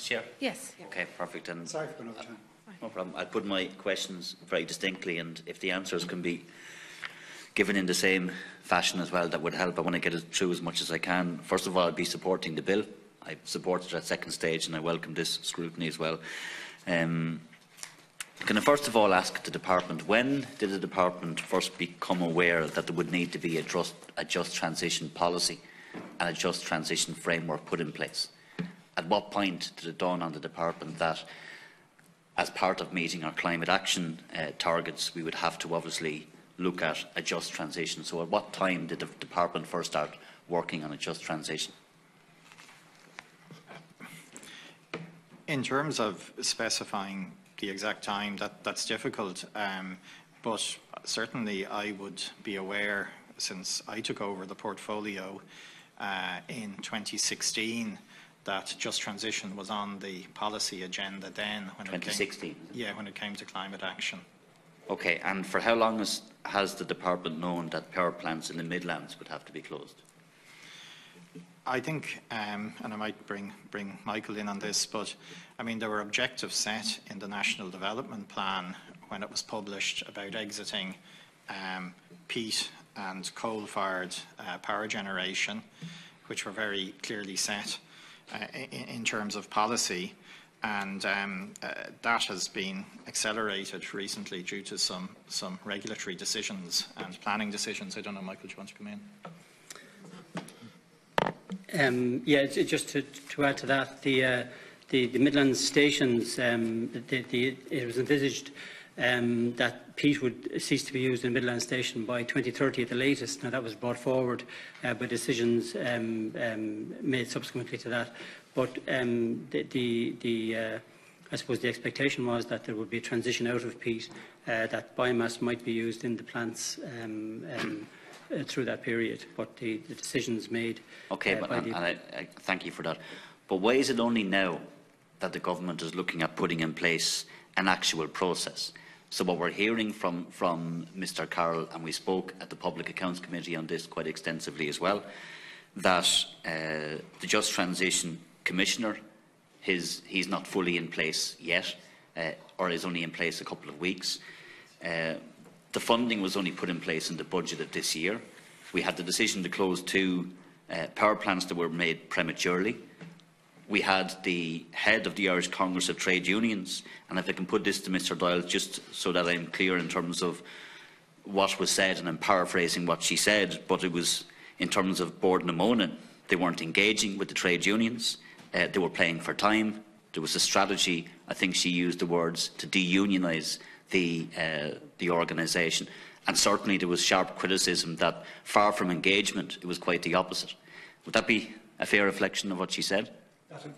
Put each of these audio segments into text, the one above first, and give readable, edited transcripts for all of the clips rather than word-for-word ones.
Chair? Yes. Yeah. Okay, perfect. And sorry for going over time. No problem. I'll put my questions very distinctly, and if the answers can be given in the same fashion as well, that would help. I want to get it through as much as I can. First of all, I'll be supporting the bill. I supported it at second stage, and I welcome this scrutiny as well. Can I first of all ask the Department, when did the Department first become aware that there would need to be a just transition policy and a just transition framework put in place? At what point did it dawn on the Department that, as part of meeting our climate action targets, we would have to obviously look at a just transition? So at what time did the Department first start working on a just transition? In terms of specifying the exact time, that's difficult, but certainly I would be aware, since I took over the portfolio in 2016, that just transition was on the policy agenda then. When 2016? When it came to climate action. Okay, and for how long has the Department known that power plants in the Midlands would have to be closed? I think, and I might bring Michael in on this, but I mean, there were objectives set in the National Development Plan when it was published about exiting peat and coal-fired power generation, which were very clearly set in terms of policy, and that has been accelerated recently due to some regulatory decisions and planning decisions. I don't know, Michael, do you want to come in? Just to add to that, the Midlands stations, it was envisaged that peat would cease to be used in Midland Station by 2030 at the latest. Now, that was brought forward by decisions made subsequently to that. But I suppose the expectation was that there would be a transition out of peat, that biomass might be used in the plants through that period. But the decisions made... Okay, I thank you for that. But why is it only now that the government is looking at putting in place an actual process? So what we're hearing from Mr. Carroll, and we spoke at the Public Accounts Committee on this quite extensively as well, that the Just Transition Commissioner, he's not fully in place yet, or is only in place a couple of weeks. The funding was only put in place in the budget of this year. We had the decision to close 2 power plants that were made prematurely. We had the head of the Irish Congress of Trade Unions, and if I can put this to Mr. Doyle, just so that I'm clear in terms of what was said, and I'm paraphrasing what she said, but it was in terms of Bord na Móna. They weren't engaging with the trade unions. They were playing for time. There was a strategy, I think she used the words, to de-unionise the organisation. And certainly there was sharp criticism that, far from engagement, it was quite the opposite. Would that be a fair reflection of what she said?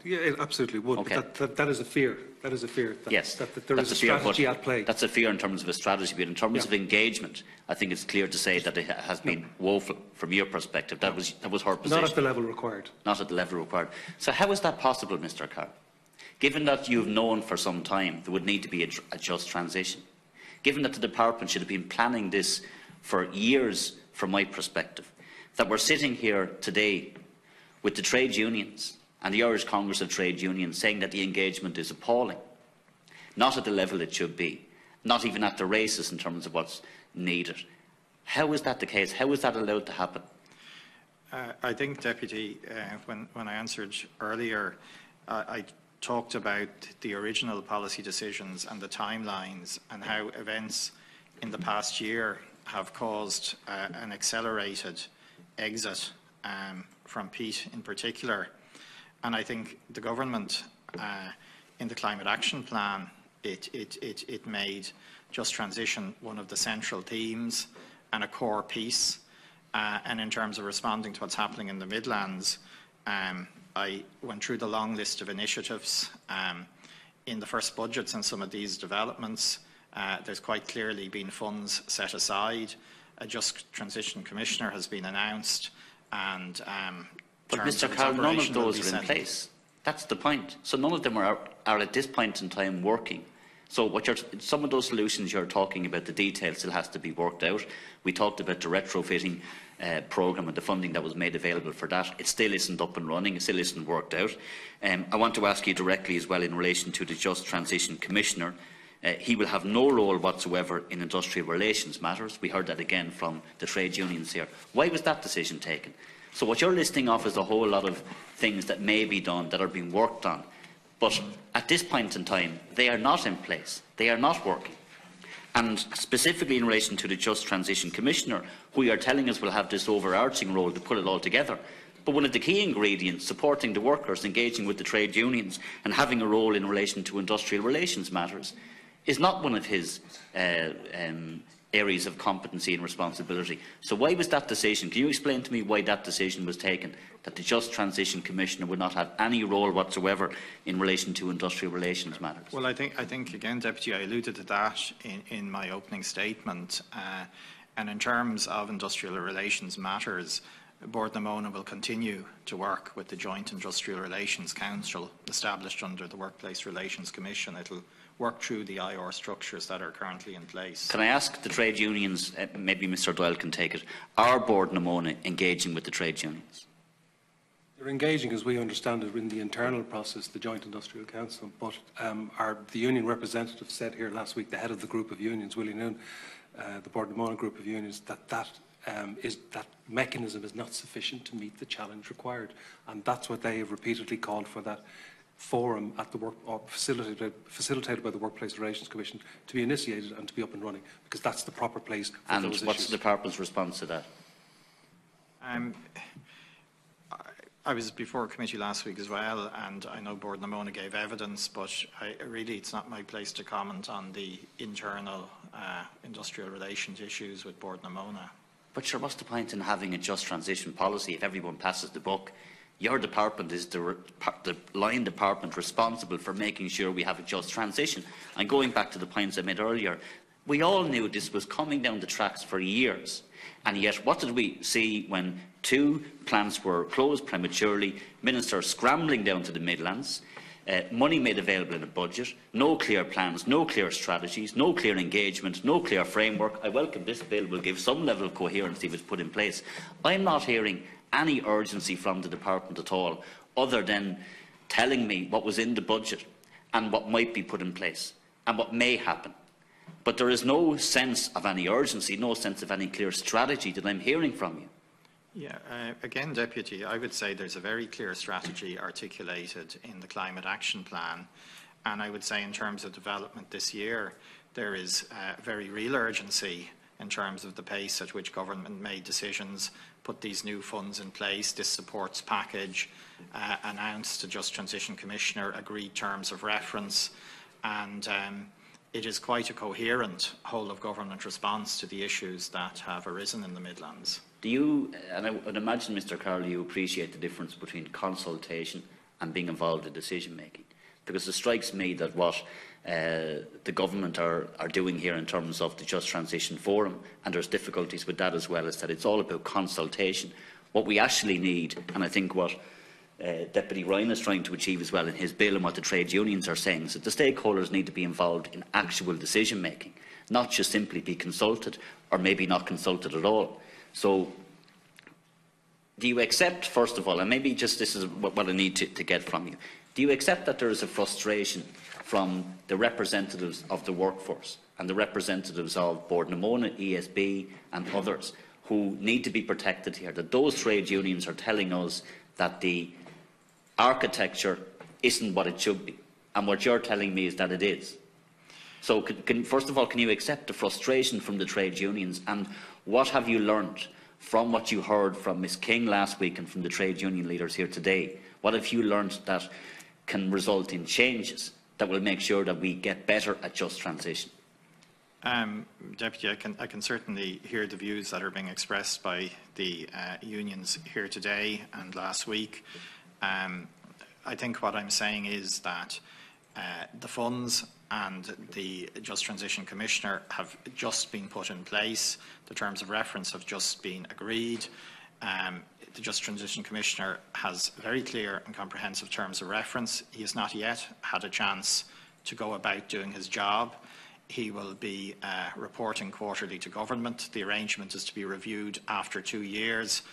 Yeah, it absolutely would. Okay. But that is a fear. That is a fear. Yes, that there is a strategy at play. That's a fear in terms of a strategy, but in terms of engagement, I think it's clear to say that it has been woeful from your perspective. That was her position. Not at the level required. Not at the level required. So how is that possible, Mr. Carr? Given that you've known for some time there would need to be a just transition, given that the Department should have been planning this for years, from my perspective, that we're sitting here today with the trade unions and the Irish Congress of Trade Unions saying that the engagement is appalling, not at the level it should be, not even at the races in terms of what's needed. How is that the case? How is that allowed to happen? I think, Deputy, when I answered earlier, I talked about the original policy decisions and the timelines, and how events in the past year have caused an accelerated exit from peat in particular. And I think the government, in the Climate Action Plan, it made just transition one of the central themes and a core piece. And in terms of responding to what's happening in the Midlands, I went through the long list of initiatives in the first budgets and some of these developments. There's quite clearly been funds set aside. A Just Transition Commissioner has been announced, and but Mr. Carroll, none of those are in place. That's the point. So none of them are at this point in time working So some of those solutions you're talking about, the detail still has to be worked out. We talked about the retrofitting programme and the funding that was made available for that. It still isn't up and running. It still isn't worked out. I want to ask you directly as well in relation to the Just Transition Commissioner. He will have no role whatsoever in industrial relations matters. We heard that again from the trade unions here. Why was that decision taken? So what you're listing off is a whole lot of things that may be done, that are being worked on. But at this point in time, they are not in place. They are not working. And specifically in relation to the Just Transition Commissioner, who you are telling us will have this overarching role to put it all together. But one of the key ingredients, supporting the workers, engaging with the trade unions and having a role in relation to industrial relations matters, is not one of his areas of competency and responsibility. So why was that decision? Can you explain to me why that decision was taken, that the Just Transition Commissioner would not have any role whatsoever in relation to industrial relations matters? Well, I think again, Deputy, I alluded to that in my opening statement. And in terms of industrial relations matters, Bord na Móna will continue to work with the Joint Industrial Relations Council established under the Workplace Relations Commission. It will work through the IR structures that are currently in place. Can I ask the trade unions, maybe Mr Doyle can take it, are Bord na Móna engaging with the trade unions? They're engaging, as we understand it, in the internal process, the Joint Industrial Council, but the union representative said here last week, the head of the group of unions, Willie Noon, the Bord na Móna group of unions, that mechanism is not sufficient to meet the challenge required. And that's what they have repeatedly called for, that forum at the work, or facilitated by the Workplace Relations Commission, to be initiated and to be up and running, because that's the proper place for and those issues. And what's the department's response to that? I was before a committee last week as well, and I know Bord na Móna gave evidence, but really it's not my place to comment on the internal industrial relations issues with Bord na Móna. But sure, what's the point in having a just transition policy if everyone passes the buck? Your department is the line department responsible for making sure we have a just transition. And going back to the points I made earlier, we all knew this was coming down the tracks for years. And yet, what did we see when 2 plants were closed prematurely, ministers scrambling down to the Midlands, money made available in a budget, no clear plans, no clear strategies, no clear engagement, no clear framework. I welcome this bill will give some level of coherence if it's put in place. I'm not hearing any urgency from the department at all, other than telling me what was in the budget and what might be put in place and what may happen. But there is no sense of any urgency, no sense of any clear strategy that I'm hearing from you. Yeah, again, Deputy, I would say there's a very clear strategy articulated in the Climate Action Plan, and I would say in terms of development this year, there is very real urgency in terms of the pace at which government made decisions, put these new funds in place, this supports package, announced a Just Transition Commissioner, agreed terms of reference, and it is quite a coherent whole-of-government response to the issues that have arisen in the Midlands. Do you, and I would imagine, Mr Carroll, you appreciate the difference between consultation and being involved in decision-making? Because it strikes me that what the government are doing here in terms of the Just Transition Forum, and there's difficulties with that as well, is that it's all about consultation. What we actually need, and I think what Deputy Ryan is trying to achieve as well in his bill and what the trade unions are saying, is that the stakeholders need to be involved in actual decision-making, not just simply be consulted or maybe not consulted at all. So do you accept, first of all, and maybe just this is what I need to get from you, do you accept that there is a frustration from the representatives of the workforce and the representatives of Bord na Móna, ESB and others who need to be protected here, that those trade unions are telling us that the architecture isn't what it should be, and what you're telling me is that it is? So first of all, can you accept the frustration from the trade unions, and what have you learned from what you heard from Ms King last week and from the trade union leaders here today? What have you learned that can result in changes that will make sure that we get better at just transition? Deputy, I can certainly hear the views that are being expressed by the unions here today and last week. I think what I'm saying is that the funds and the Just Transition Commissioner have just been put in place. The terms of reference have just been agreed. The Just Transition Commissioner has very clear and comprehensive terms of reference. He has not yet had a chance to go about doing his job. He will be reporting quarterly to government. The arrangement is to be reviewed after 2 years.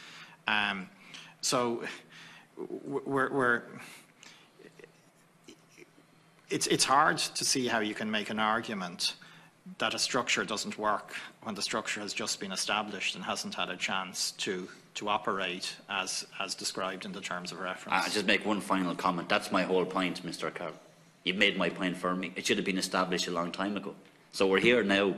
So it's hard to see how you can make an argument that a structure doesn't work when the structure has just been established and hasn't had a chance to operate as described in the terms of reference. I'll just make one final comment. That's my whole point, Mr. Carroll. You've made my point for me. It should have been established a long time ago. So we're here now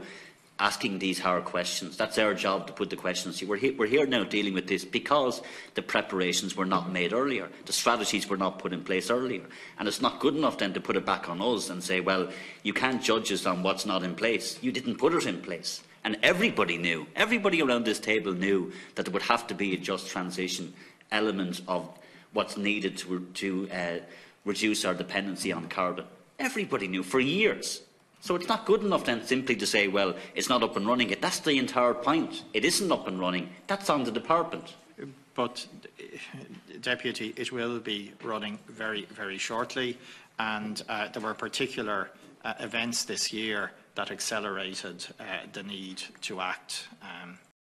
asking these hard questions. That's our job, to put the questions to you. We're here now dealing with this because the preparations were not made earlier. The strategies were not put in place earlier. And it's not good enough then to put it back on us and say, well, you can't judge us on what's not in place. You didn't put it in place. And everybody knew, everybody around this table knew that there would have to be a just transition element of what's needed to reduce our dependency on carbon. Everybody knew for years. So it's not good enough then simply to say, well, it's not up and running. That's the entire point. It isn't up and running. That's on the department. But, Deputy, it will be running very, very shortly. And there were particular events this year that accelerated the need to act.